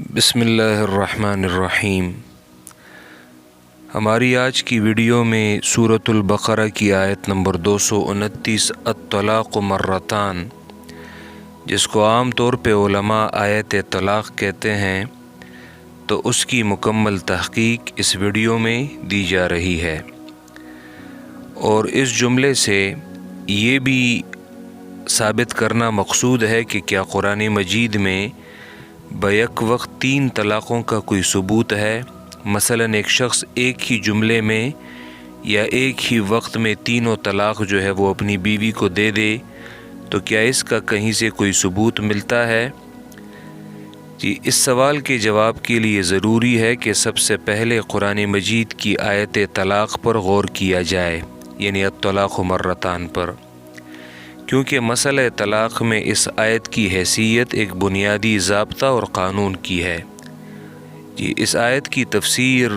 بسم اللہ الرحمن الرحیم۔ ہماری آج کی ویڈیو میں سورۃ البقرہ کی آیت نمبر 229 الطلاق مرتان، جس کو عام طور پہ علماء آیت طلاق کہتے ہیں، تو اس کی مکمل تحقیق اس ویڈیو میں دی جا رہی ہے، اور اس جملے سے یہ بھی ثابت کرنا مقصود ہے کہ کیا قرآن مجید میں بیک وقت 3 طلاقوں کا کوئی ثبوت ہے؟ مثلا ایک شخص ایک ہی جملے میں یا ایک ہی وقت میں تینوں طلاق جو ہے وہ اپنی بیوی کو دے دے، تو کیا اس کا کہیں سے کوئی ثبوت ملتا ہے؟ جی، اس سوال کے جواب کے لیے ضروری ہے کہ سب سے پہلے قرآن مجید کی آیت طلاق پر غور کیا جائے، یعنی الطلاق مرتان پر، کیونکہ مسئلہ طلاق میں اس آیت کی حیثیت ایک بنیادی ضابطہ اور قانون کی ہے۔ جی، اس آیت کی تفسیر،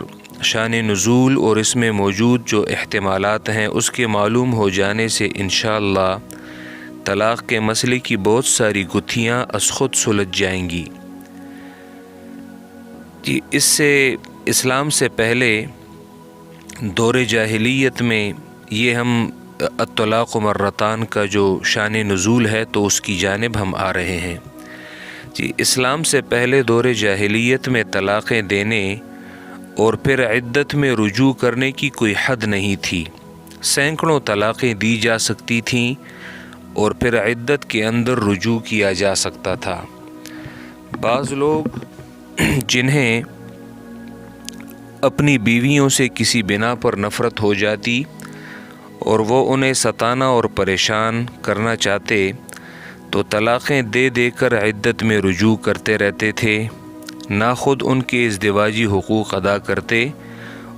شان نزول اور اس میں موجود جو احتمالات ہیں اس کے معلوم ہو جانے سے انشاءاللہ طلاق کے مسئلے کی بہت ساری گتھیاں از خود سلجھ جائیں گی۔ جی، اس سے اسلام سے پہلے دور جاہلیت میں یہ ہم الطلاق مرتان کا جو شان نزول ہے تو اس کی جانب ہم آ رہے ہیں۔ جی، اسلام سے پہلے دور جاہلیت میں طلاقیں دینے اور پھر عدت میں رجوع کرنے کی کوئی حد نہیں تھی۔ سینکڑوں طلاقیں دی جا سکتی تھیں اور پھر عدت کے اندر رجوع کیا جا سکتا تھا۔ بعض لوگ جنہیں اپنی بیویوں سے کسی بنا پر نفرت ہو جاتی اور وہ انہیں ستانا اور پریشان کرنا چاہتے تو طلاقیں دے دے کر عدت میں رجوع کرتے رہتے تھے، نہ خود ان کے ازدواجی حقوق ادا کرتے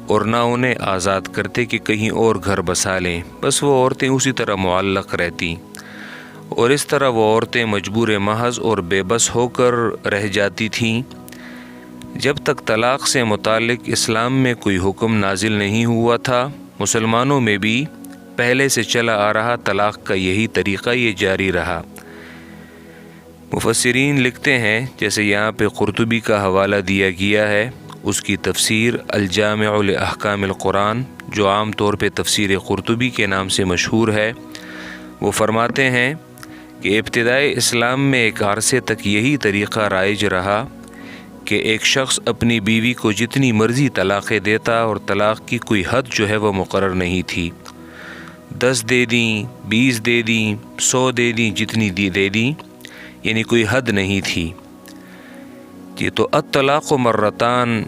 اور نہ انہیں آزاد کرتے کہ کہیں اور گھر بسا لیں، بس وہ عورتیں اسی طرح معلق رہتی، اور اس طرح وہ عورتیں مجبور محض اور بے بس ہو کر رہ جاتی تھیں۔ جب تک طلاق سے متعلق اسلام میں کوئی حکم نازل نہیں ہوا تھا، مسلمانوں میں بھی پہلے سے چلا آ رہا طلاق کا یہی طریقہ یہ جاری رہا۔ مفسرین لکھتے ہیں، جیسے یہاں پہ قرطبی کا حوالہ دیا گیا ہے، اس کی تفسیر الجامع لاحکام القرآن، جو عام طور پہ تفسیر قرطبی کے نام سے مشہور ہے، وہ فرماتے ہیں کہ ابتدائی اسلام میں ایک عرصے تک یہی طریقہ رائج رہا کہ ایک شخص اپنی بیوی کو جتنی مرضی طلاقیں دیتا اور طلاق کی کوئی حد جو ہے وہ مقرر نہیں تھی۔ 10 دے دیں، 20 دے دیں، 100 دے دیں، جتنی دے دیں، یعنی کوئی حد نہیں تھی۔ جی، تو الطلاق مرتان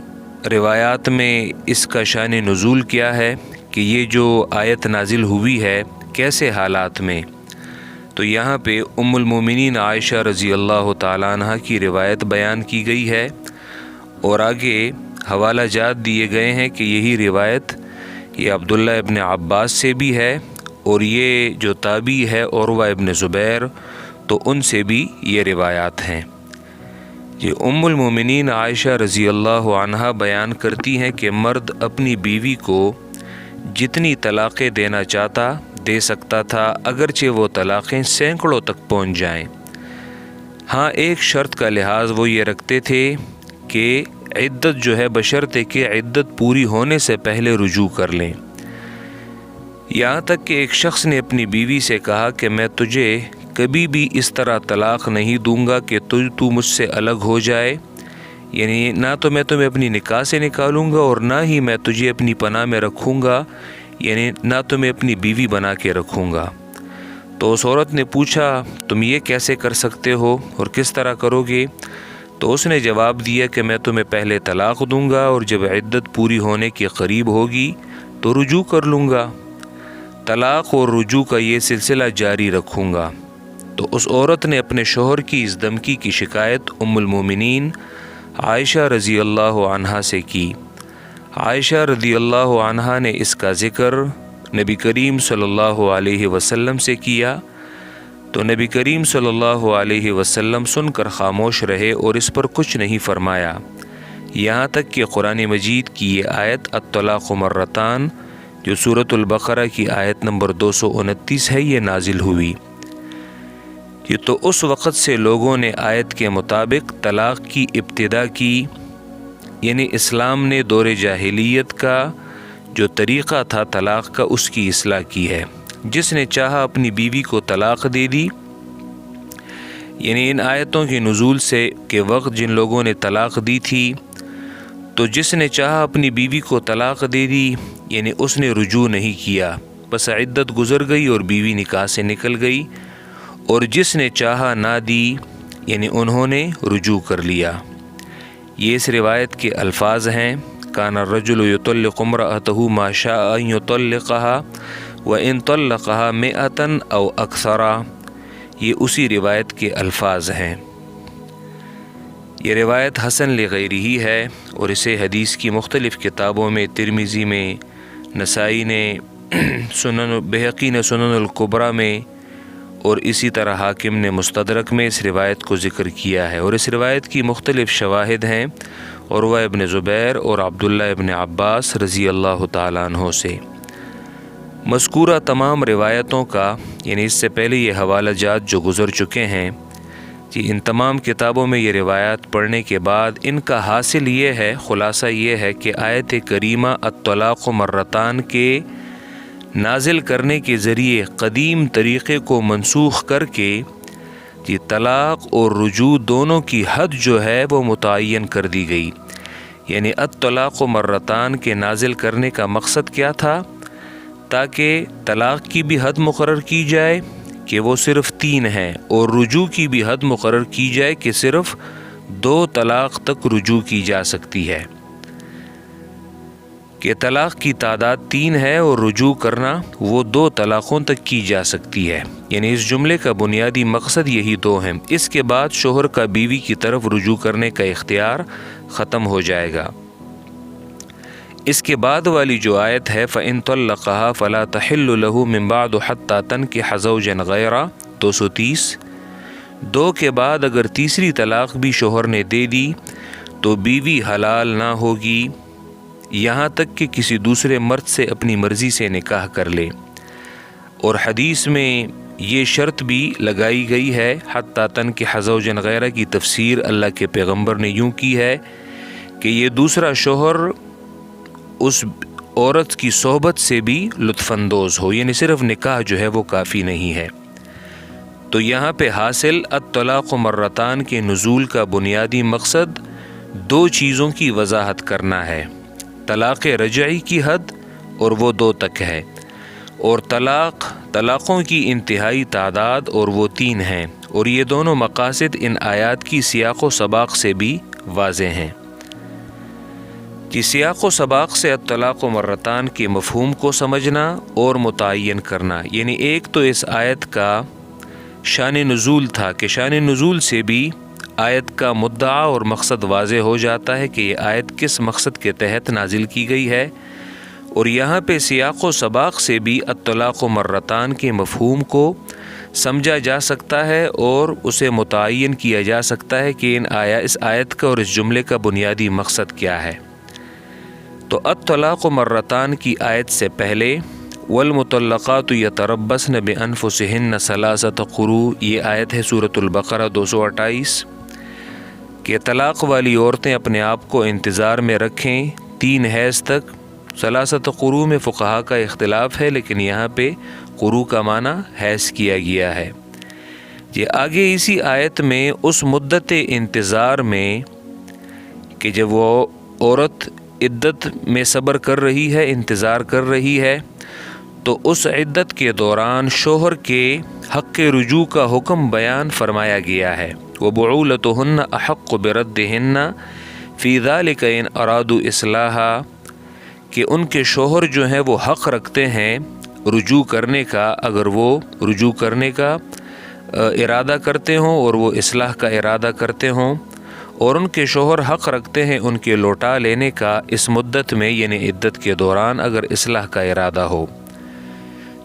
روایات میں اس کا شان نزول کیا ہے کہ یہ جو آیت نازل ہوئی ہے کیسے حالات میں، تو یہاں پہ ام المومنین عائشہ رضی اللہ تعالیٰ عنہ کی روایت بیان کی گئی ہے، اور آگے حوالہ جات دیے گئے ہیں کہ یہی روایت یہ عبداللہ ابن عباس سے بھی ہے، اور یہ جو تابعی ہے عروہ ابن زبیر، تو ان سے بھی یہ روایات ہیں۔ یہ ام المومنین عائشہ رضی اللہ عنہا بیان کرتی ہیں کہ مرد اپنی بیوی کو جتنی طلاقیں دینا چاہتا دے سکتا تھا، اگرچہ وہ طلاقیں سینکڑوں تک پہنچ جائیں۔ ہاں، ایک شرط کا لحاظ وہ یہ رکھتے تھے کہ عدت جو ہے بشرطے کہ عدت پوری ہونے سے پہلے رجوع کر لیں۔ یہاں تک کہ ایک شخص نے اپنی بیوی سے کہا کہ میں تجھے کبھی بھی اس طرح طلاق نہیں دوں گا کہ تو مجھ سے الگ ہو جائے، یعنی نہ تو میں تمہیں اپنی نکاح سے نکالوں گا اور نہ ہی میں تجھے اپنی پناہ میں رکھوں گا، یعنی نہ تمہیں اپنی بیوی بنا کے رکھوں گا۔ تو اس عورت نے پوچھا، تم یہ کیسے کر سکتے ہو اور کس طرح کرو گے؟ تو اس نے جواب دیا کہ میں تمہیں پہلے طلاق دوں گا اور جب عدت پوری ہونے کے قریب ہوگی تو رجوع کر لوں گا، طلاق اور رجوع کا یہ سلسلہ جاری رکھوں گا۔ تو اس عورت نے اپنے شوہر کی اس دھمکی کی شکایت ام المومنین عائشہ رضی اللہ عنہا سے کی۔ عائشہ رضی اللہ عنہا نے اس کا ذکر نبی کریم صلی اللہ علیہ وسلم سے کیا، تو نبی کریم صلی اللہ علیہ وسلم سن کر خاموش رہے اور اس پر کچھ نہیں فرمایا، یہاں تک کہ قرآن مجید کی یہ آیت الطلاق مرتان، جو سورۃ البقرہ کی آیت نمبر 229 ہے، یہ نازل ہوئی۔ یہ تو اس وقت سے لوگوں نے آیت کے مطابق طلاق کی ابتدا کی، یعنی اسلام نے دور جاہلیت کا جو طریقہ تھا طلاق کا اس کی اصلاح کی ہے۔ جس نے چاہا اپنی بیوی کو طلاق دے دی، یعنی ان آیتوں کے نزول سے کے وقت جن لوگوں نے طلاق دی تھی، تو جس نے چاہا اپنی بیوی کو طلاق دے دی، یعنی اس نے رجوع نہیں کیا، بس عدت گزر گئی اور بیوی نکاح سے نکل گئی، اور جس نے چاہا نہ دی، یعنی انہوں نے رجوع کر لیا۔ یہ اس روایت کے الفاظ ہیں، کان الرجل یطلق امرأته ما شاء ان یطلقها وان طلقها 100 او اکثر۔ یہ اسی روایت کے الفاظ ہیں۔ یہ روایت حسن لغیرہ ہے، اور اسے حدیث کی مختلف کتابوں میں، ترمذی میں، نسائی نے سنن، بہقی نے سنن الکبریٰ میں، اور اسی طرح حاکم نے مستدرک میں اس روایت کو ذکر کیا ہے۔ اور اس روایت کی مختلف شواہد ہیں عروہ ابن زبیر اور عبداللہ ابن عباس رضی اللہ تعالیٰ عنہ سے۔ مذکورہ تمام روایتوں کا، یعنی اس سے پہلے یہ حوالہ جات جو گزر چکے ہیں، ان تمام کتابوں میں یہ روایات پڑھنے کے بعد ان کا حاصل یہ ہے، خلاصہ یہ ہے کہ آیت کریمہ الطلاق مرتان کے نازل کرنے کے ذریعے قدیم طریقے کو منسوخ کر کے طلاق اور رجوع دونوں کی حد جو ہے وہ متعین کر دی گئی۔ یعنی الطلاق مرتان کے نازل کرنے کا مقصد کیا تھا؟ تاکہ طلاق کی بھی حد مقرر کی جائے کہ وہ صرف 3 ہیں، اور رجوع کی بھی حد مقرر کی جائے کہ صرف 2 طلاق تک رجوع کی جا سکتی ہے، کہ طلاق کی تعداد 3 ہے اور رجوع کرنا وہ 2 طلاقوں تک کی جا سکتی ہے۔ یعنی اس جملے کا بنیادی مقصد یہی 2 ہیں۔ اس کے بعد شوہر کا بیوی کی طرف رجوع کرنے کا اختیار ختم ہو جائے گا۔ اس کے بعد والی جو آیت ہے فَإِن طَلَّقَهَا فَلَا تَحِلُّ لَهُ مِن بَعْدُ حَتَّى تَنكِحَ زَوْجًا غَيْرَهُ 230۔ 2 کے بعد اگر تیسری طلاق بھی شوہر نے دے دی تو بیوی حلال نہ ہوگی یہاں تک کہ کسی دوسرے مرد سے اپنی مرضی سے نکاح کر لے۔ اور حدیث میں یہ شرط بھی لگائی گئی ہے، حَتَّى تَنكِحَ زَوْجًا غَيْرَهُ کی تفسیر اللہ کے پیغمبر نے یوں کی ہے کہ یہ دوسرا شوہر اس عورت کی صحبت سے بھی لطف اندوز ہو، یعنی صرف نکاح جو ہے وہ کافی نہیں ہے۔ تو یہاں پہ حاصل الطلاق مرتان کے نزول کا بنیادی مقصد 2 چیزوں کی وضاحت کرنا ہے، طلاق رجعی کی حد اور وہ 2 تک ہے، اور طلاقوں کی انتہائی تعداد اور وہ 3 ہیں، اور یہ دونوں مقاصد ان آیات کی سیاق و سباق سے بھی واضح ہیں۔ کہ سیاق و سباق سے الطلاق مرتان کے مفہوم کو سمجھنا اور متعین کرنا، یعنی ایک تو اس آیت کا شان نزول تھا کہ شان نزول سے بھی آیت کا مدعا اور مقصد واضح ہو جاتا ہے کہ یہ آیت کس مقصد کے تحت نازل کی گئی ہے، اور یہاں پہ سیاق و سباق سے بھی الطلاق مرتان کے مفہوم کو سمجھا جا سکتا ہے اور اسے متعین کیا جا سکتا ہے کہ اس آیت کا اور اس جملے کا بنیادی مقصد کیا ہے۔ تو الطلاق مرتان کی آیت سے پہلے والمطلقات یتربصن بانفسہن 3 قروء، یہ آیت ہے سورۃ البقرہ 228، کہ طلاق والی عورتیں اپنے آپ کو انتظار میں رکھیں 3 حیض تک۔ 3 قروء میں فقہا کا اختلاف ہے، لیکن یہاں پہ قروء کا معنی حیض کیا گیا ہے۔ یہ آگے اسی آیت میں اس مدت انتظار میں کہ جب وہ عورت عدت میں صبر کر رہی ہے، انتظار کر رہی ہے، تو اس عدت کے دوران شوہر کے حق رجوع کا حکم بیان فرمایا گیا ہے۔ وَبُعُولَتُهُنَّ أَحَقُّ بِرَدِّهِنَّ فِي ذَلِكَ إِنْ أَرَادُوا إِصْلَاحًا، کہ ان کے شوہر جو ہیں وہ حق رکھتے ہیں رجوع کرنے کا اگر وہ رجوع کرنے کا ارادہ کرتے ہوں اور وہ اصلاح کا ارادہ کرتے ہوں، اور ان کے شوہر حق رکھتے ہیں ان کے لوٹا لینے کا اس مدت میں، یعنی عدت کے دوران اگر اصلاح کا ارادہ ہو۔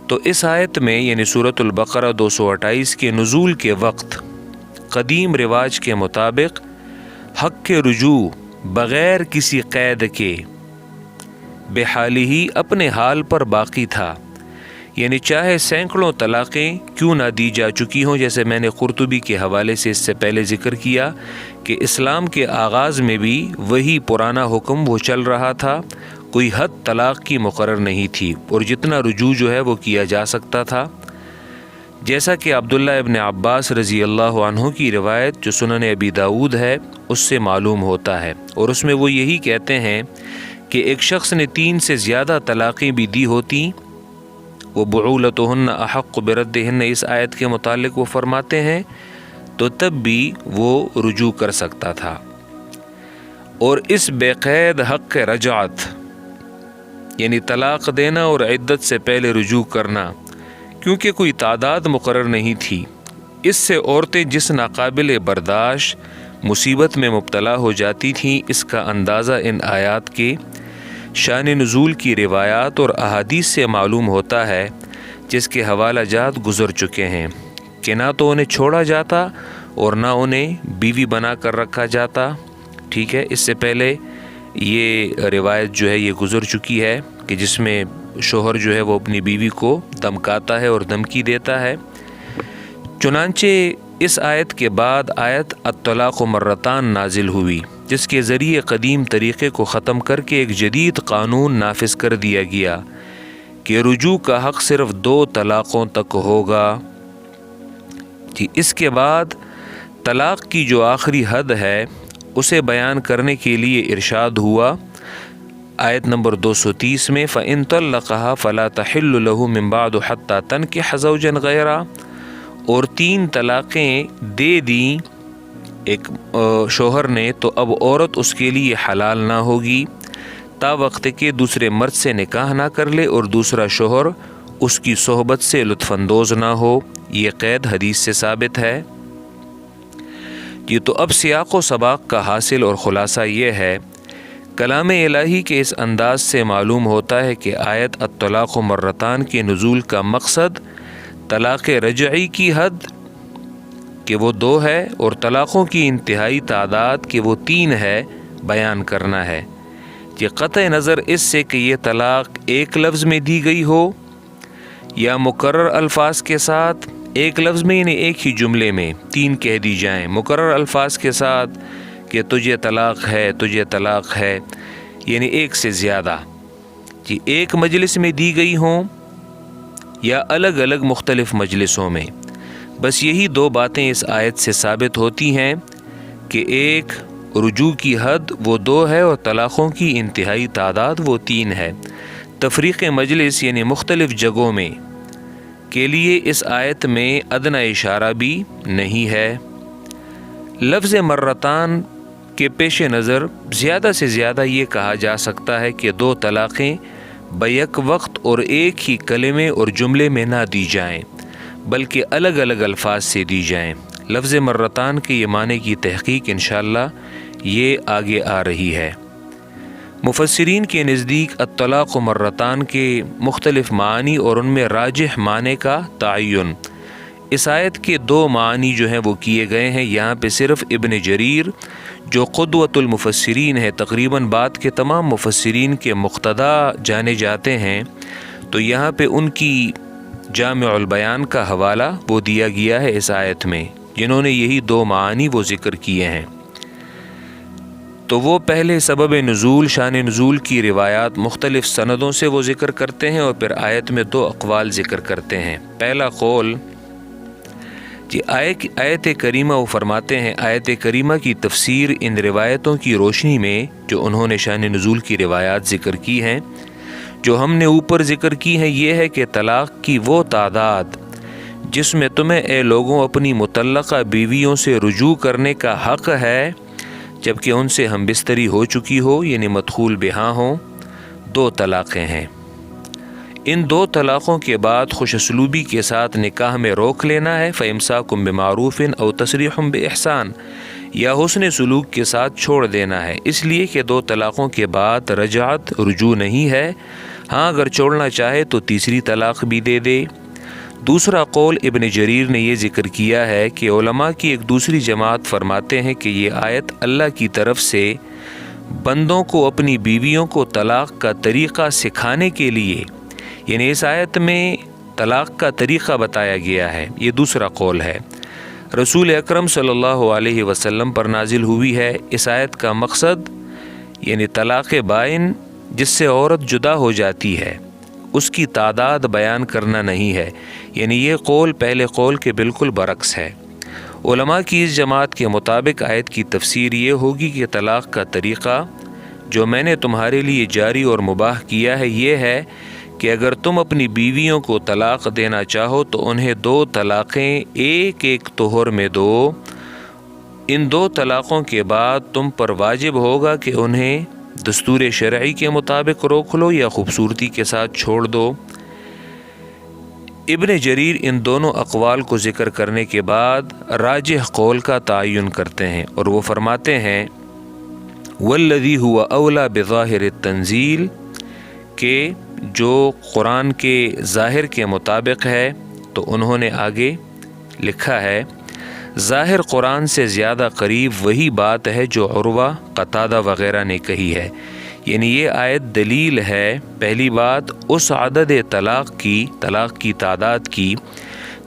تو اس آیت میں یعنی سورۃ البقرہ 228 کے نزول کے وقت قدیم رواج کے مطابق حق کے رجوع بغیر کسی قید کے بحالی ہی اپنے حال پر باقی تھا، یعنی چاہے سینکڑوں طلاقیں کیوں نہ دی جا چکی ہوں، جیسے میں نے قرطبی کے حوالے سے اس سے پہلے ذکر کیا کہ اسلام کے آغاز میں بھی وہی پرانا حکم وہ چل رہا تھا، کوئی حد طلاق کی مقرر نہیں تھی اور جتنا رجوع جو ہے وہ کیا جا سکتا تھا، جیسا کہ عبداللہ ابن عباس رضی اللہ عنہ کی روایت جو سنن ابی داؤد ہے اس سے معلوم ہوتا ہے، اور اس میں وہ یہی کہتے ہیں کہ ایک شخص نے 3 سے زیادہ طلاقیں بھی دی ہوتی، وہ بعولتہن احق بردہن اس آیت کے متعلق وہ فرماتے ہیں، تو تب بھی وہ رجوع کر سکتا تھا۔ اور اس بے قید حق رجعت یعنی طلاق دینا اور عدت سے پہلے رجوع کرنا، کیونکہ کوئی تعداد مقرر نہیں تھی، اس سے عورتیں جس ناقابل برداشت مصیبت میں مبتلا ہو جاتی تھیں، اس کا اندازہ ان آیات کے شان نزول کی روایات اور احادیث سے معلوم ہوتا ہے، جس کے حوالہ جات گزر چکے ہیں کہ نہ تو انہیں چھوڑا جاتا اور نہ انہیں بیوی بنا کر رکھا جاتا۔ ٹھیک ہے، اس سے پہلے یہ روایت جو ہے یہ گزر چکی ہے کہ جس میں شوہر جو ہے وہ اپنی بیوی کو دھمکاتا ہے اور دھمکی دیتا ہے۔ چنانچہ اس آیت کے بعد آیت الطلاق مرتان نازل ہوئی، جس کے ذریعے قدیم طریقے کو ختم کر کے ایک جدید قانون نافذ کر دیا گیا کہ رجوع کا حق صرف 2 طلاقوں تک ہوگا۔ جی، اس کے بعد طلاق کی جو آخری حد ہے اسے بیان کرنے کے لیے ارشاد ہوا آیت نمبر 230 میں، فَإِن طَلَّقَهَا فَلَا تَحِلُّ لَهُ مِن بَعْدُ حَتَّى تَنكِحَ زَوْجًا غَيْرَهُ، اور 3 طلاقیں دے دیں ایک شوہر نے تو اب عورت اس کے لیے حلال نہ ہوگی تا وقت کے دوسرے مرد سے نکاح نہ کر لے اور دوسرا شوہر اس کی صحبت سے لطف اندوز نہ ہو۔ یہ قید حدیث سے ثابت ہے۔ یہ تو اب سیاق و سباق کا حاصل اور خلاصہ یہ ہے، کلام الہی کے اس انداز سے معلوم ہوتا ہے کہ آیت الطلاق مرتان کے نزول کا مقصد طلاق رجعی کی حد کہ وہ 2 ہے اور طلاقوں کی انتہائی تعداد کہ وہ 3 ہے بیان کرنا ہے۔ یہ قطع نظر اس سے کہ یہ طلاق ایک لفظ میں دی گئی ہو یا مقرر الفاظ کے ساتھ، ایک لفظ میں یعنی ایک ہی جملے میں 3 کہہ دی جائیں، مقرر الفاظ کے ساتھ کہ تجھے طلاق ہے، تجھے طلاق ہے، یعنی ایک سے زیادہ، جی ایک مجلس میں دی گئی ہوں یا الگ الگ مختلف مجلسوں میں۔ بس یہی 2 باتیں اس آیت سے ثابت ہوتی ہیں کہ ایک رجوع کی حد وہ 2 ہے اور طلاقوں کی انتہائی تعداد وہ 3 ہے۔ تفریق مجلس یعنی مختلف جگہوں میں کے لیے اس آیت میں ادنی اشارہ بھی نہیں ہے۔ لفظ مرتان کے پیش نظر زیادہ سے زیادہ یہ کہا جا سکتا ہے کہ 2 طلاقیں بیک وقت اور ایک ہی کلمے اور جملے میں نہ دی جائیں بلکہ الگ الگ الفاظ سے دی جائیں۔ لفظ مرتان کے یہ معنی کی تحقیق انشاءاللہ یہ آگے آ رہی ہے۔ مفسرین کے نزدیک الطلاق مرتان کے مختلف معنی اور ان میں راجح معنی کا تعین، اس آیت کے 2 معنی جو ہیں وہ کیے گئے ہیں۔ یہاں پہ صرف ابن جریر جو قدوۃ المفسرین ہے، تقریباً بعد کے تمام مفسرین کے مقتدا جانے جاتے ہیں، تو یہاں پہ ان کی جامع البیان کا حوالہ وہ دیا گیا ہے اس آیت میں، جنہوں نے یہی 2 معنی وہ ذکر کیے ہیں۔ تو وہ پہلے سبب نزول، شان نزول کی روایات مختلف سندوں سے وہ ذکر کرتے ہیں اور پھر آیت میں 2 اقوال ذکر کرتے ہیں۔ پہلا قول جی آیت کریمہ وہ فرماتے ہیں، آیت کریمہ کی تفسیر ان روایتوں کی روشنی میں جو انہوں نے شان نزول کی روایات ذکر کی ہیں، جو ہم نے اوپر ذکر کی ہیں، یہ ہے کہ طلاق کی وہ تعداد جس میں تمہیں اے لوگوں اپنی مطلقہ بیویوں سے رجوع کرنے کا حق ہے جبکہ ان سے ہم بستری ہو چکی ہو، یعنی مدخول بہا ہوں، 2 طلاقیں ہیں۔ ان 2 طلاقوں کے بعد خوش اسلوبی کے ساتھ نکاح میں روک لینا ہے، فَإِمْسَاكُمْ بِمَعْرُوفٍ أَوْ تَسْرِيحٌ بِإِحْسَانٍ، یا حسن سلوک کے ساتھ چھوڑ دینا ہے، اس لیے کہ 2 طلاقوں کے بعد رجعت رجوع نہیں ہے۔ ہاں اگر چھوڑنا چاہے تو تیسری طلاق بھی دے دے۔ دوسرا قول ابن جریر نے یہ ذکر کیا ہے کہ علماء کی ایک دوسری جماعت فرماتے ہیں کہ یہ آیت اللہ کی طرف سے بندوں کو اپنی بیویوں کو طلاق کا طریقہ سکھانے کے لیے، یعنی اس آیت میں طلاق کا طریقہ بتایا گیا ہے، یہ دوسرا قول ہے۔ رسول اکرم صلی اللہ علیہ وسلم پر نازل ہوئی ہے۔ اس آیت کا مقصد یعنی طلاق بائن جس سے عورت جدا ہو جاتی ہے اس کی تعداد بیان کرنا نہیں ہے، یعنی یہ قول پہلے قول کے بالکل برعکس ہے۔ علماء کی اس جماعت کے مطابق آیت کی تفسیر یہ ہوگی کہ طلاق کا طریقہ جو میں نے تمہارے لیے جاری اور مباح کیا ہے یہ ہے کہ اگر تم اپنی بیویوں کو طلاق دینا چاہو تو انہیں 2 طلاقیں ایک ایک طہر میں دو۔ ان 2 طلاقوں کے بعد تم پر واجب ہوگا کہ انہیں دستور شرعی کے مطابق روک لو یا خوبصورتی کے ساتھ چھوڑ دو۔ ابن جریر ان دونوں اقوال کو ذکر کرنے کے بعد راجح قول کا تعین کرتے ہیں اور وہ فرماتے ہیں والذی هو اولا بظاہر التنزیل، کہ جو قرآن کے ظاہر کے مطابق ہے، تو انہوں نے آگے لکھا ہے ظاہر قرآن سے زیادہ قریب وہی بات ہے جو عروہ، قتادہ وغیرہ نے کہی ہے، یعنی یہ آیت دلیل ہے پہلی بات اس عدد طلاق کی تعداد کی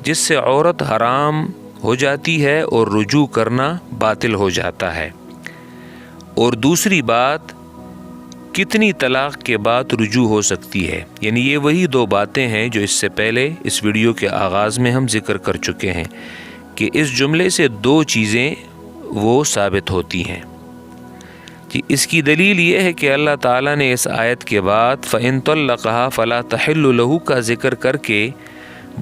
جس سے عورت حرام ہو جاتی ہے اور رجوع کرنا باطل ہو جاتا ہے، اور دوسری بات کتنی طلاق کے بعد رجوع ہو سکتی ہے، یعنی یہ وہی 2 باتیں ہیں جو اس سے پہلے اس ویڈیو کے آغاز میں ہم ذکر کر چکے ہیں کہ اس جملے سے 2 چیزیں وہ ثابت ہوتی ہیں۔ اس کی دلیل یہ ہے کہ اللہ تعالیٰ نے اس آیت کے بعد فَإِن طَلَّقَهَا فَلَا تَحِلُّ لَهُ کا ذکر کر کے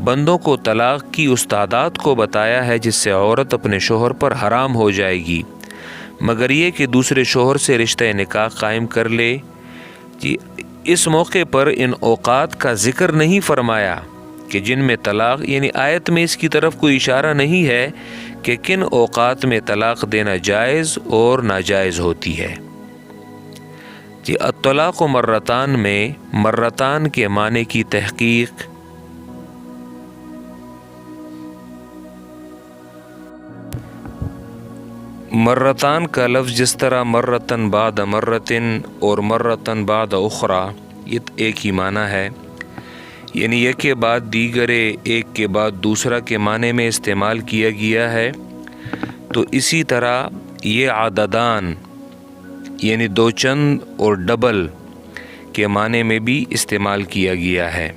بندوں کو طلاق کی اس تعداد کو بتایا ہے جس سے عورت اپنے شوہر پر حرام ہو جائے گی، مگر یہ کہ دوسرے شوہر سے رشتہ نکاح قائم کر لے۔ اس موقع پر ان اوقات کا ذکر نہیں فرمایا کہ جن میں طلاق، یعنی آیت میں اس کی طرف کوئی اشارہ نہیں ہے کہ کن اوقات میں طلاق دینا جائز اور ناجائز ہوتی ہے۔ الطلاق مرتان میں مرتان کے معنی کی تحقیق مرتان کا لفظ جس طرح مرتن بعد مرتن اور مرتن بعد اخرى یہ ایک ہی معنی ہے، یعنی ایک کے بعد دیگرے ایک کے بعد دوسرا کے معنی میں استعمال کیا گیا ہے، تو اسی طرح یہ عددان یعنی 2 چند اور ڈبل کے معنی میں بھی استعمال کیا گیا ہے۔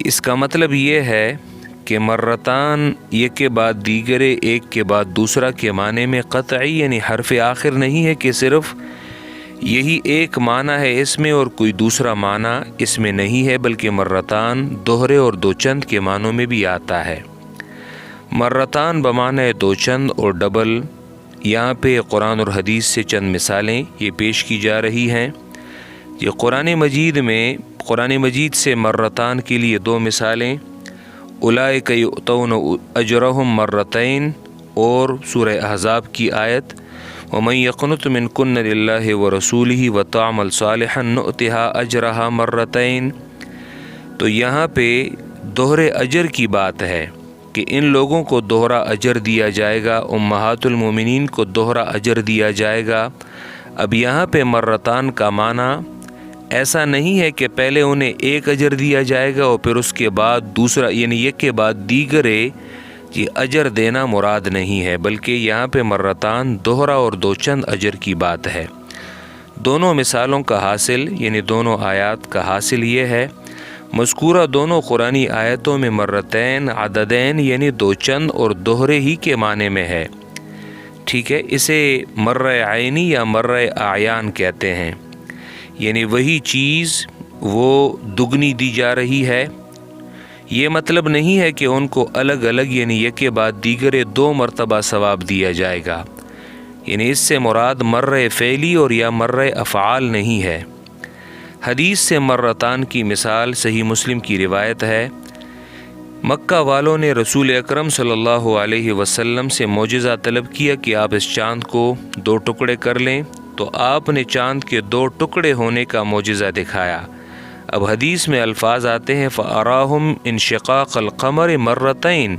اس کا مطلب یہ ہے کہ مرتان ایک کے بعد دیگرے ایک کے بعد دوسرا کے معنی میں قطعی یعنی حرف آخر نہیں ہے کہ صرف یہی ایک معنی ہے اس میں اور کوئی دوسرا معنی اس میں نہیں ہے، بلکہ مرتان دوہرے اور 2 چند کے معنوں میں بھی آتا ہے۔ مرتان بمعنی 2 چند اور ڈبل، یہاں پہ قرآن اور حدیث سے چند مثالیں یہ پیش کی جا رہی ہیں۔ یہ قرآن مجید سے مرتان کے لیے 2 مثالیں اولئک یؤتون اجرہم مرتین اور سورہ احزاب کی آیت ومن یقنت منکن للہ ورسولہ وتعمل صالحا نؤتها اجرہا مرتین، تو یہاں پہ دوہرے اجر کی بات ہے کہ ان لوگوں کو دوہرا اجر دیا جائے گا، امہات المومنین کو دوہرا اجر دیا جائے گا۔ اب یہاں پہ مرتان کا معنی ایسا نہیں ہے کہ پہلے انہیں 1 اجر دیا جائے گا اور پھر اس کے بعد دوسرا، یعنی ایک کے بعد دیگرے اجر دینا مراد نہیں ہے، بلکہ یہاں پہ مرتان دوہرا اور 2 چند اجر کی بات ہے۔ دونوں مثالوں کا حاصل یعنی دونوں آیات کا حاصل یہ ہے مذکورہ دونوں قرآنی آیتوں میں مرتین عددین یعنی 2 چند اور دوہرے ہی کے معنی میں ہے، ٹھیک ہے۔ اسے مرہ عینی یا مرہ اعیان کہتے ہیں، یعنی وہی چیز وہ دگنی دی جا رہی ہے۔ یہ مطلب نہیں ہے کہ ان کو الگ الگ یعنی ایک کے بعد دیگرے 2 مرتبہ ثواب دیا جائے گا، یعنی اس سے مراد مرہ فعلی اور یا مرہ افعال نہیں ہے۔ حدیث سے مرتان کی مثال صحیح مسلم کی روایت ہے، مکہ والوں نے رسول اکرم صلی اللہ علیہ وسلم سے معجزہ طلب کیا کہ آپ اس چاند کو 2 ٹکڑے کر لیں، تو آپ نے چاند کے 2 ٹکڑے ہونے کا معجزہ دکھایا۔ اب حدیث میں الفاظ آتے ہیں فَأَرَاهُمْ انشقاق القمر مرتين،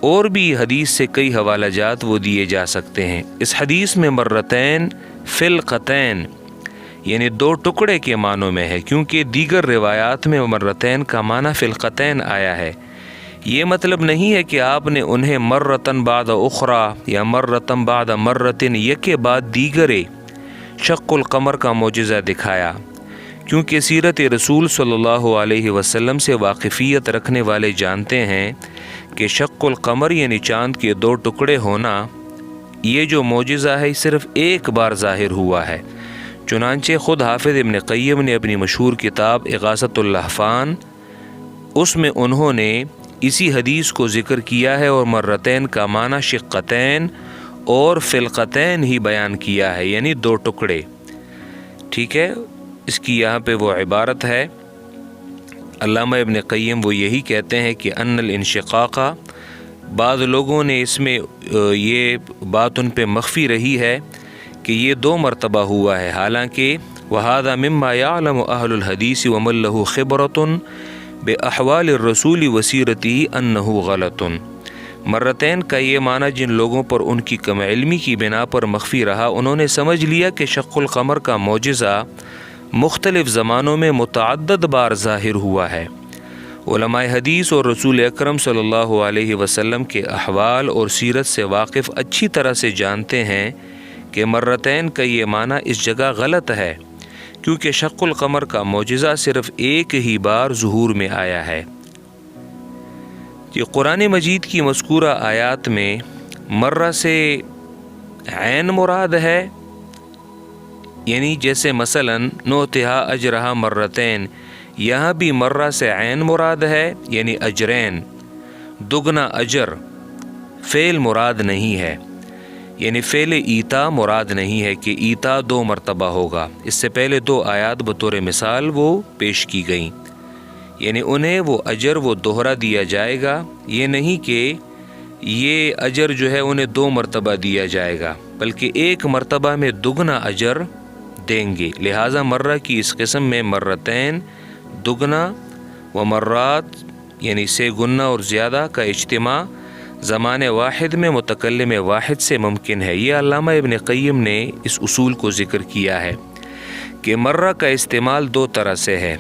اور بھی حدیث سے کئی حوالہ جات وہ دیے جا سکتے ہیں۔ اس حدیث میں مرتین فی القتین یعنی دو ٹکڑے کے معنوں میں ہے، کیونکہ دیگر روایات میں مرتین کا معنی فی القتین آیا ہے۔ یہ مطلب نہیں ہے کہ آپ نے انہیں مرتن بعد اخری یا مرتن بعد مرتن یکے بعد دیگرے شق القمر کا معجزہ دکھایا، کیونکہ سیرت رسول صلی اللہ علیہ وسلم سے واقفیت رکھنے والے جانتے ہیں کہ شق القمر یعنی چاند کے دو ٹکڑے ہونا، یہ جو معجزہ ہے صرف ایک بار ظاہر ہوا ہے۔ چنانچہ خود حافظ ابن قیم نے اپنی مشہور کتاب اغاثۃ اللہفان، اس میں انہوں نے اسی حدیث کو ذکر کیا ہے اور مرتین کا معنی شقتین اور فلقتین ہی بیان کیا ہے، یعنی دو ٹکڑے۔ ٹھیک ہے، اس کی یہاں پہ وہ عبارت ہے، علامہ ابن قیم وہ یہی کہتے ہیں کہ ان الانشقاق، بعض لوگوں نے اس میں یہ بات ان پہ مخفی رہی ہے کہ یہ دو مرتبہ ہوا ہے، حالانکہ وَهَذَا مِمَّا يَعْلَمُ أَهْلُ الْحَدِيثِ وَمَن لَّهُ خِبْرَةٌ بِأَحْوَالِ الرَّسُولِ وَسِيرَتِهِ أَنَّهُ غَلَطٌ۔ مرتین کا یہ معنی جن لوگوں پر ان کی کم علمی کی بنا پر مخفی رہا، انہوں نے سمجھ لیا کہ شق القمر کا معجزہ مختلف زمانوں میں متعدد بار ظاہر ہوا ہے۔ علماء حدیث اور رسول اکرم صلی اللہ علیہ وسلم کے احوال اور سیرت سے واقف اچھی طرح سے جانتے ہیں کہ مرتین کا یہ معنی اس جگہ غلط ہے، کیونکہ شق القمر کا معجزہ صرف ایک ہی بار ظہور میں آیا ہے۔ یہ قرآن مجید کی مذکورہ آیات میں مرہ سے عین مراد ہے، یعنی جیسے مثلاً نوتہا اجرہا مرتین، یہاں بھی مرہ سے عین مراد ہے، یعنی اجرین، دگنا اجر، فعل مراد نہیں ہے، یعنی فعل ایتا مراد نہیں ہے کہ ایتا دو مرتبہ ہوگا۔ اس سے پہلے دو آیات بطور مثال وہ پیش کی گئیں، یعنی انہیں وہ اجر وہ دوہرا دیا جائے گا، یہ نہیں کہ یہ اجر جو ہے انہیں دو مرتبہ دیا جائے گا، بلکہ ایک مرتبہ میں دگنا اجر دیں گے۔ لہٰذا مرہ کی اس قسم میں مرتین، دگنا و مرات یعنی سے گنا اور زیادہ کا اجتماع زمان واحد میں متکلم واحد سے ممکن ہے۔ یہ علامہ ابن قیم نے اس اصول کو ذکر کیا ہے کہ مرہ کا استعمال دو طرح سے ہے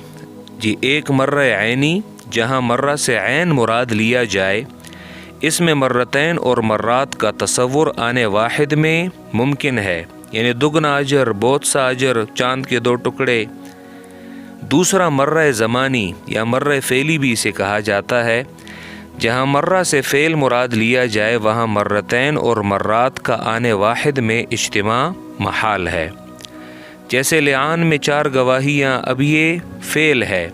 جی، ایک مرہ عینی جہاں مرہ سے عین مراد لیا جائے، اس میں مرتین اور مرات کا تصور آنے واحد میں ممکن ہے، یعنی دگنا اجر، بہت سا اجر، چاند کے دو ٹکڑے۔ دوسرا مرہ زمانی یا مرہ فعلی بھی اسے کہا جاتا ہے، جہاں مرہ سے فعل مراد لیا جائے وہاں مرتین اور مرات کا آنے واحد میں اجتماع محال ہے۔ جیسے لعان میں 4 گواہیاں، اب یہ فعل ہے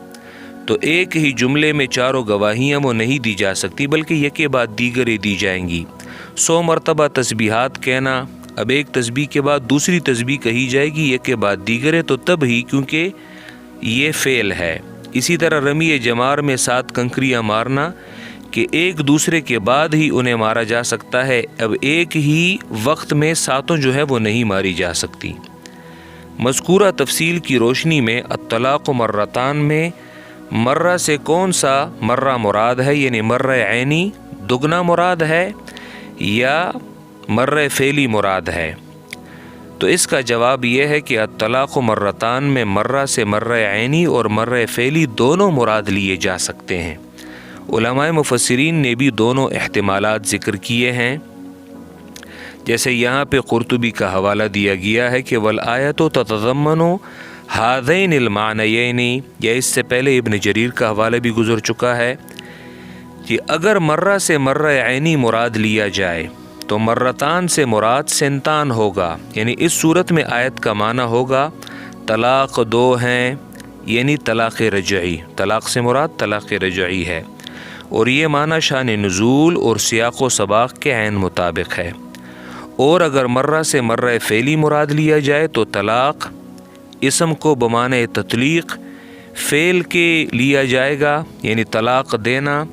تو ایک ہی جملے میں چاروں گواہیاں وہ نہیں دی جا سکتی، بلکہ یکے بعد دیگرے دی جائیں گی۔ 100 مرتبہ تسبیحات کہنا، اب ایک تسبیح کے بعد دوسری تسبیح کہی جائے گی یکے بعد دیگرے، تو تب ہی، کیونکہ یہ فعل ہے۔ اسی طرح رمی جمار میں 7 کنکریاں مارنا کہ ایک دوسرے کے بعد ہی انہیں مارا جا سکتا ہے، اب ایک ہی وقت میں 7 جو ہے وہ نہیں ماری جا سکتی۔ مذکورہ تفصیل کی روشنی میں الطلاق مرتان میں مرہ سے کون سا مرہ مراد ہے، یعنی مرہ عینی دگنا مراد ہے یا مرہ فعلی مراد ہے؟ تو اس کا جواب یہ ہے کہ الطلاق مرتان میں مرہ سے مرہ عینی اور مرہ فعلی دونوں مراد لیے جا سکتے ہیں۔ علماء مفسرین نے بھی دونوں احتمالات ذکر کیے ہیں، جیسے یہاں پہ قرطبی کا حوالہ دیا گیا ہے کہ والآیۃ تتضمن ہذین المعنیین، یا اس سے پہلے ابن جریر کا حوالہ بھی گزر چکا ہے کہ اگر مرہ سے مرہ عینی مراد لیا جائے تو مرتان سے مراد سنتان ہوگا، یعنی اس صورت میں آیت کا معنی ہوگا طلاق 2 ہیں، یعنی طلاق رجعی، طلاق سے مراد طلاق رجعی ہے، اور یہ معنی شان نزول اور سیاق و سباق کے عین مطابق ہے۔ اور اگر مرہ سے مرہ فعلی مراد لیا جائے تو طلاق اسم کو بمعنی تطلیق فعل کے لیا جائے گا، یعنی طلاق دینا،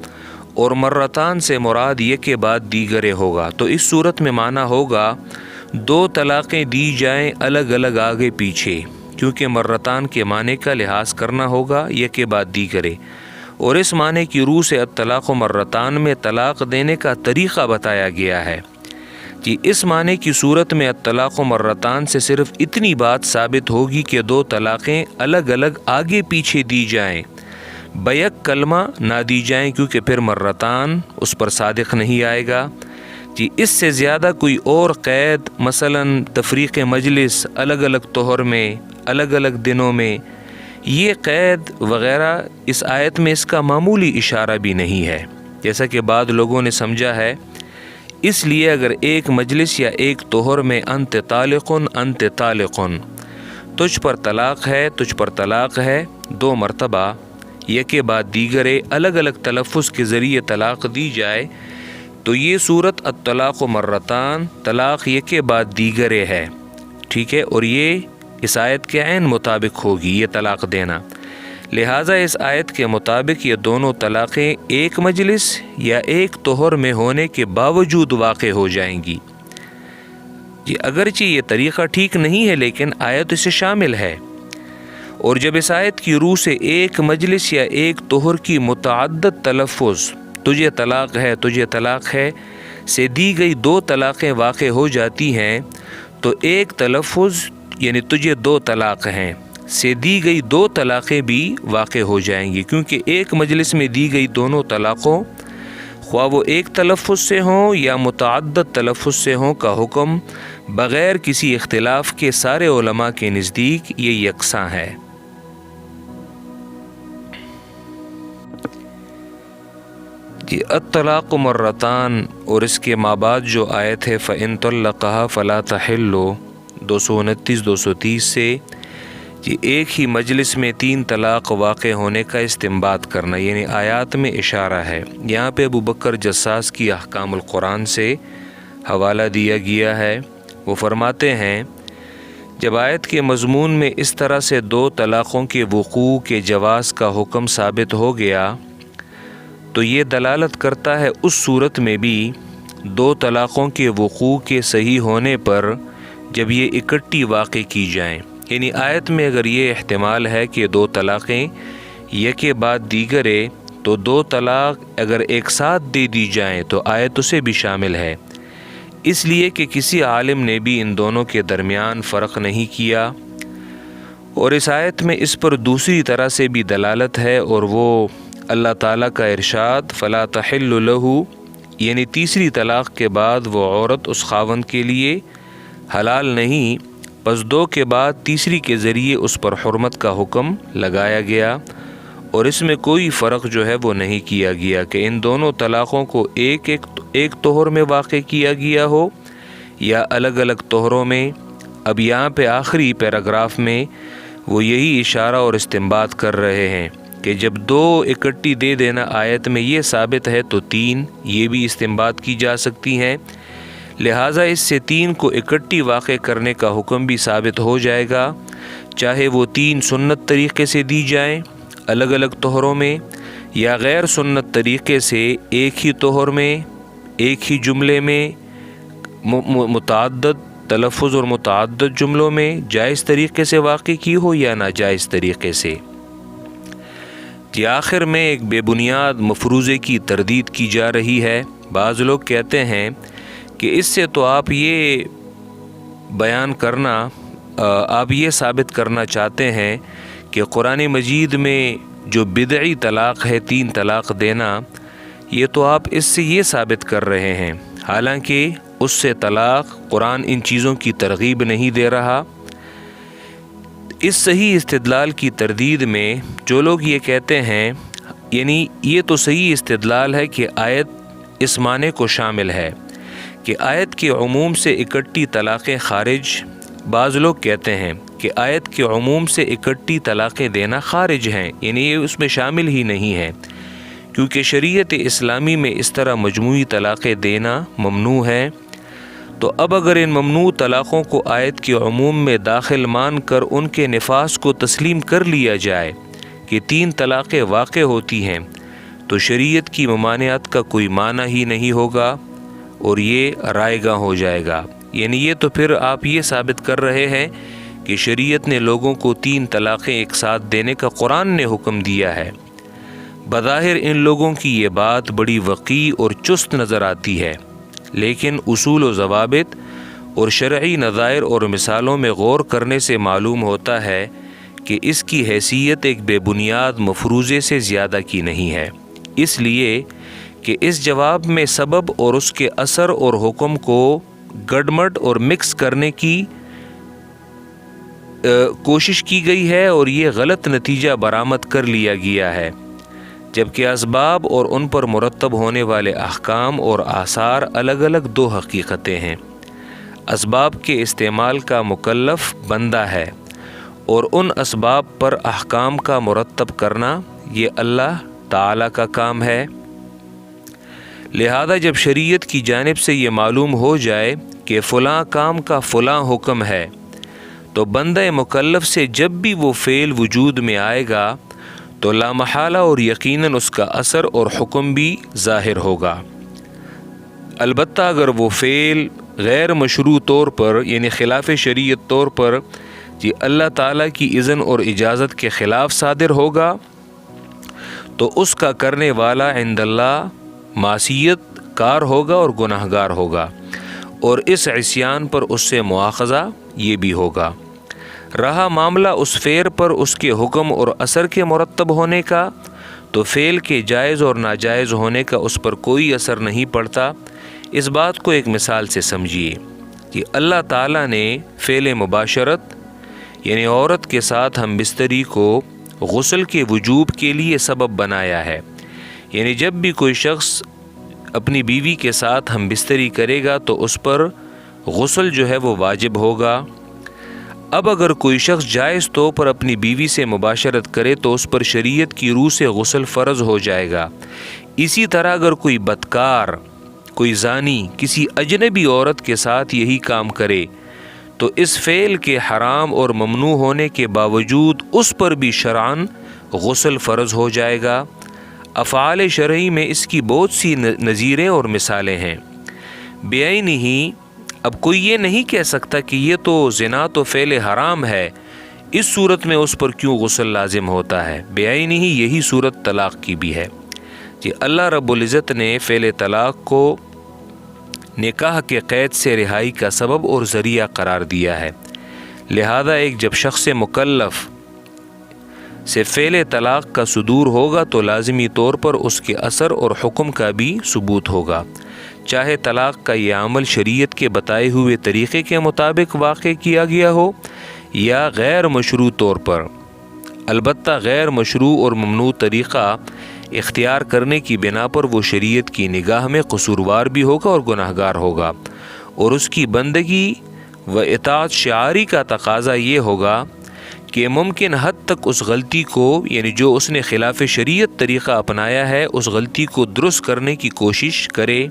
اور مرتان سے مراد یہ کے بعد دیگرے ہوگا، تو اس صورت میں معنی ہوگا 2 طلاقیں دی جائیں الگ الگ آگے پیچھے، کیونکہ مرتان کے معنی کا لحاظ کرنا ہوگا یہ کے بعد دیگرے، اور اس معنی کی روح سے الطلاق مرتان میں طلاق دینے کا طریقہ بتایا گیا ہے۔ کہ اس معنی کی صورت میں الطلاق مرتان سے صرف اتنی بات ثابت ہوگی کہ دو طلاقیں الگ الگ آگے پیچھے دی جائیں، بیک کلمہ نہ دی جائیں، کیونکہ پھر مرتان اس پر صادق نہیں آئے گا۔ جی اس سے زیادہ کوئی اور قید، مثلا تفریق مجلس الگ الگ طہر میں، الگ الگ دنوں میں، یہ قید وغیرہ اس آیت میں اس کا معمولی اشارہ بھی نہیں ہے، جیسا کہ بعض لوگوں نے سمجھا ہے۔ اس لیے اگر ایک مجلس یا ایک طہر میں انت طالقن، تجھ پر طلاق ہے، تجھ پر طلاق ہے، دو مرتبہ یکے بعد دیگرے الگ الگ تلفظ کے ذریعے طلاق دی جائے، تو یہ صورت الطلاق مرتان، طلاق یکے بعد دیگرے ہے، ٹھیک ہے، اور یہ اس آیت کے عین مطابق ہوگی یہ طلاق دینا۔ لہٰذا اس آیت کے مطابق یہ دونوں طلاقیں ایک مجلس یا ایک طہر میں ہونے کے باوجود واقع ہو جائیں گی۔ جی اگرچہ یہ طریقہ ٹھیک نہیں ہے لیکن آیت اسے شامل ہے، اور جب اس آیت کی روح سے ایک مجلس یا ایک طہر کی متعدد تلفظ تجھے طلاق ہے، تجھے طلاق ہے سے دی گئی دو طلاقیں واقع ہو جاتی ہیں، تو ایک تلفظ یعنی تجھے دو طلاق ہیں سے دی گئی دو طلاقیں بھی واقع ہو جائیں گی، کیونکہ ایک مجلس میں دی گئی دونوں طلاقوں، خواہ وہ ایک تلفظ سے ہوں یا متعدد تلفظ سے ہوں، کا حکم بغیر کسی اختلاف کے سارے علماء کے نزدیک یہ یکساں ہے۔ جی الطلاق مرتان اور اس کے ماں بعد جو آیت ہے فَإِن طَلَّقَهَا فَلَا تَحِلُّ 229 230 سے، جی ایک ہی مجلس میں تین طلاق واقع ہونے کا استنباط کرنا، یعنی آیات میں اشارہ ہے۔ یہاں پہ ابو بکر جساس کی احکام القرآن سے حوالہ دیا گیا ہے۔ وہ فرماتے ہیں جب آیت کے مضمون میں اس طرح سے دو طلاقوں کے وقوع کے جواز کا حکم ثابت ہو گیا تو یہ دلالت کرتا ہے اس صورت میں بھی دو طلاقوں کے وقوع کے صحیح ہونے پر جب یہ اکٹھی واقع کی جائیں، یعنی آیت میں اگر یہ احتمال ہے کہ دو طلاقیں یکے بعد دیگرے، تو دو طلاق اگر ایک ساتھ دے دی جائیں تو آیت اسے بھی شامل ہے، اس لیے کہ کسی عالم نے بھی ان دونوں کے درمیان فرق نہیں کیا۔ اور اس آیت میں اس پر دوسری طرح سے بھی دلالت ہے، اور وہ اللہ تعالیٰ کا ارشاد فلا تحل لہ، یعنی تیسری طلاق کے بعد وہ عورت اس خاوند کے لیے حلال نہیں، پس دو کے بعد تیسری کے ذریعے اس پر حرمت کا حکم لگایا گیا، اور اس میں کوئی فرق جو ہے وہ نہیں کیا گیا کہ ان دونوں طلاقوں کو ایک طہر میں واقع کیا گیا ہو یا الگ الگ طہروں میں۔ اب یہاں پہ آخری پیراگراف میں وہ یہی اشارہ اور استنباط کر رہے ہیں کہ جب دو اکٹھی دے دینا آیت میں یہ ثابت ہے تو تین یہ بھی استنباط کی جا سکتی ہیں، لہٰذا اس سے تین کو اکٹھی واقع کرنے کا حکم بھی ثابت ہو جائے گا، چاہے وہ تین سنت طریقے سے دی جائیں الگ الگ طہروں میں، یا غیر سنت طریقے سے ایک ہی طہر میں، ایک ہی جملے میں، متعدد تلفظ اور متعدد جملوں میں جائز طریقے سے واقع کی ہو یا ناجائز طریقے سے۔ جی آخر میں ایک بے بنیاد مفروضے کی تردید کی جا رہی ہے۔ بعض لوگ کہتے ہیں کہ اس سے تو آپ یہ بیان کرنا، آپ یہ ثابت کرنا چاہتے ہیں کہ قرآن مجید میں جو بدعی طلاق ہے تین طلاق دینا، یہ تو آپ اس سے یہ ثابت کر رہے ہیں، حالانکہ اس سے طلاق قرآن ان چیزوں کی ترغیب نہیں دے رہا۔ اس صحیح استدلال کی تردید میں جو لوگ یہ کہتے ہیں، یعنی یہ تو صحیح استدلال ہے کہ آیت اس معنی کو شامل ہے کہ آیت کے عموم سے اکٹھی طلاقیں خارج، بعض لوگ کہتے ہیں کہ آیت کے عموم سے اکٹھی طلاقیں دینا خارج ہیں، یعنی یہ اس میں شامل ہی نہیں ہے، کیونکہ شریعت اسلامی میں اس طرح مجموعی طلاقیں دینا ممنوع ہے۔ تو اب اگر ان ممنوع طلاقوں کو آیت کے عموم میں داخل مان کر ان کے نفاذ کو تسلیم کر لیا جائے کہ تین طلاقیں واقع ہوتی ہیں، تو شریعت کی ممانعت کا کوئی معنی ہی نہیں ہوگا اور یہ رائے گاں ہو جائے گا۔ یعنی یہ تو پھر آپ یہ ثابت کر رہے ہیں کہ شریعت نے لوگوں کو تین طلاقیں ایک ساتھ دینے کا قرآن نے حکم دیا ہے۔ بظاہر ان لوگوں کی یہ بات بڑی وقیح اور چست نظر آتی ہے، لیکن اصول و ضوابط اور شرعی نظائر اور مثالوں میں غور کرنے سے معلوم ہوتا ہے کہ اس کی حیثیت ایک بے بنیاد مفروضے سے زیادہ کی نہیں ہے، اس لیے کہ اس جواب میں سبب اور اس کے اثر اور حکم کو گڈمڈ اور مکس کرنے کی کوشش کی گئی ہے اور یہ غلط نتیجہ برآمد کر لیا گیا ہے، جبکہ اسباب اور ان پر مرتب ہونے والے احکام اور آثار الگ الگ دو حقیقتیں ہیں۔ اسباب کے استعمال کا مکلف بندہ ہے اور ان اسباب پر احکام کا مرتب کرنا یہ اللہ تعالیٰ کا کام ہے۔ لہذا جب شریعت کی جانب سے یہ معلوم ہو جائے کہ فلاں کام کا فلاں حکم ہے تو بندہ مکلف سے جب بھی وہ فعل وجود میں آئے گا تو لامحالہ اور یقیناً اس کا اثر اور حکم بھی ظاہر ہوگا۔ البتہ اگر وہ فعل غیر مشروع طور پر یعنی خلاف شریعت طور پر اللہ تعالیٰ کی اذن اور اجازت کے خلاف صادر ہوگا تو اس کا کرنے والا عند اللہ معصیت کار ہوگا اور گناہ گار ہوگا، اور اس عصیان پر اس سے مواخذہ یہ بھی ہوگا۔ رہا معاملہ اس فعل پر اس کے حکم اور اثر کے مرتب ہونے کا تو فعل کے جائز اور ناجائز ہونے کا اس پر کوئی اثر نہیں پڑتا۔ اس بات کو ایک مثال سے سمجھیے کہ اللہ تعالیٰ نے فعل مباشرت یعنی عورت کے ساتھ ہم بستری کو غسل کے وجوب کے لیے سبب بنایا ہے، یعنی جب بھی کوئی شخص اپنی بیوی کے ساتھ ہم بستری کرے گا تو اس پر غسل جو ہے وہ واجب ہوگا۔ اب اگر کوئی شخص جائز طور پر اپنی بیوی سے مباشرت کرے تو اس پر شریعت کی روح سے غسل فرض ہو جائے گا۔ اسی طرح اگر کوئی بدکار، کوئی زانی کسی اجنبی عورت کے ساتھ یہی کام کرے تو اس فعل کے حرام اور ممنوع ہونے کے باوجود اس پر بھی شرعاً غسل فرض ہو جائے گا۔ افعال شرعی میں اس کی بہت سی نظیریں اور مثالیں ہیں۔ بعینہ ہی اب کوئی یہ نہیں کہہ سکتا کہ یہ تو زنا تو فعل حرام ہے، اس صورت میں اس پر کیوں غسل لازم ہوتا ہے۔ بعینہ ہی یہی صورت طلاق کی بھی ہے۔ اللہ رب العزت نے فعل طلاق کو نکاح کے قید سے رہائی کا سبب اور ذریعہ قرار دیا ہے، لہذا ایک جب شخص مکلف سے فعل طلاق کا صدور ہوگا تو لازمی طور پر اس کے اثر اور حکم کا بھی ثبوت ہوگا، چاہے طلاق کا یہ عمل شریعت کے بتائے ہوئے طریقے کے مطابق واقع کیا گیا ہو یا غیر مشروع طور پر۔ البتہ غیر مشروع اور ممنوع طریقہ اختیار کرنے کی بنا پر وہ شریعت کی نگاہ میں قصوروار بھی ہوگا اور گناہ گار ہوگا، اور اس کی بندگی و اطاعت شعاری کا تقاضا یہ ہوگا کہ ممکن حد تک اس غلطی کو یعنی جو اس نے خلاف شریعت طریقہ اپنایا ہے اس غلطی کو درست کرنے کی کوشش کرے۔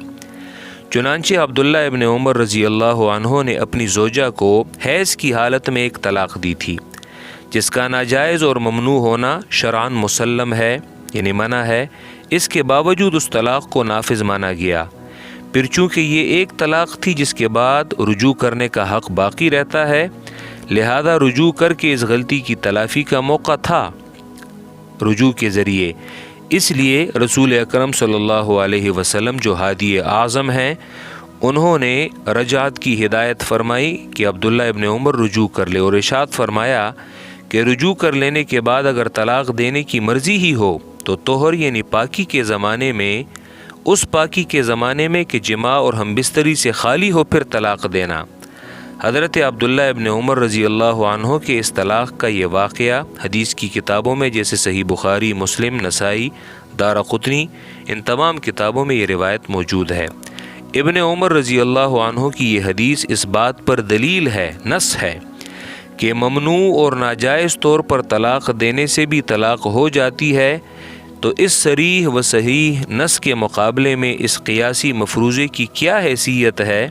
چنانچہ عبداللہ ابن عمر رضی اللہ عنہ نے اپنی زوجہ کو حیض کی حالت میں ایک طلاق دی تھی، جس کا ناجائز اور ممنوع ہونا شرعاً مسلم ہے یعنی منع ہے، اس کے باوجود اس طلاق کو نافذ مانا گیا۔ پھر چونکہ یہ ایک طلاق تھی جس کے بعد رجوع کرنے کا حق باقی رہتا ہے، لہذا رجوع کر کے اس غلطی کی تلافی کا موقع تھا رجوع کے ذریعے۔ اس لیے رسول اکرم صلی اللہ علیہ وسلم جو ہادی اعظم ہیں انہوں نے رجعت کی ہدایت فرمائی کہ عبداللہ ابن عمر رجوع کر لے، اور ارشاد فرمایا کہ رجوع کر لینے کے بعد اگر طلاق دینے کی مرضی ہی ہو تو طہر یعنی پاکی کے زمانے میں اس پاکی کے زمانے میں کہ جماع اور ہم بستری سے خالی ہو پھر طلاق دینا۔ حضرت عبداللہ ابن عمر رضی اللہ عنہ کے اس طلاق کا یہ واقعہ حدیث کی کتابوں میں جیسے صحیح بخاری، مسلم، نسائی، دارقطنی ان تمام کتابوں میں یہ روایت موجود ہے۔ ابن عمر رضی اللہ عنہ کی یہ حدیث اس بات پر دلیل ہے، نص ہے کہ ممنوع اور ناجائز طور پر طلاق دینے سے بھی طلاق ہو جاتی ہے، تو اس صریح و صحیح نص کے مقابلے میں اس قیاسی مفروضے کی کیا حیثیت ہے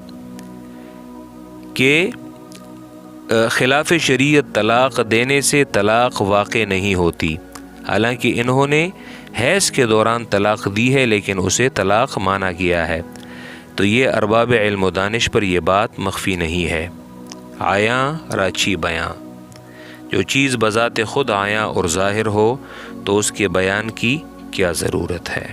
کہ خلاف شریعت طلاق دینے سے طلاق واقع نہیں ہوتی، حالانکہ انہوں نے حیض کے دوران طلاق دی ہے لیکن اسے طلاق مانا گیا ہے۔ تو یہ ارباب علم و دانش پر یہ بات مخفی نہیں ہے۔ عیاں راچی بیاں، جو چیز بذات خود عیاں اور ظاہر ہو تو اس کے بیان کی کیا ضرورت ہے۔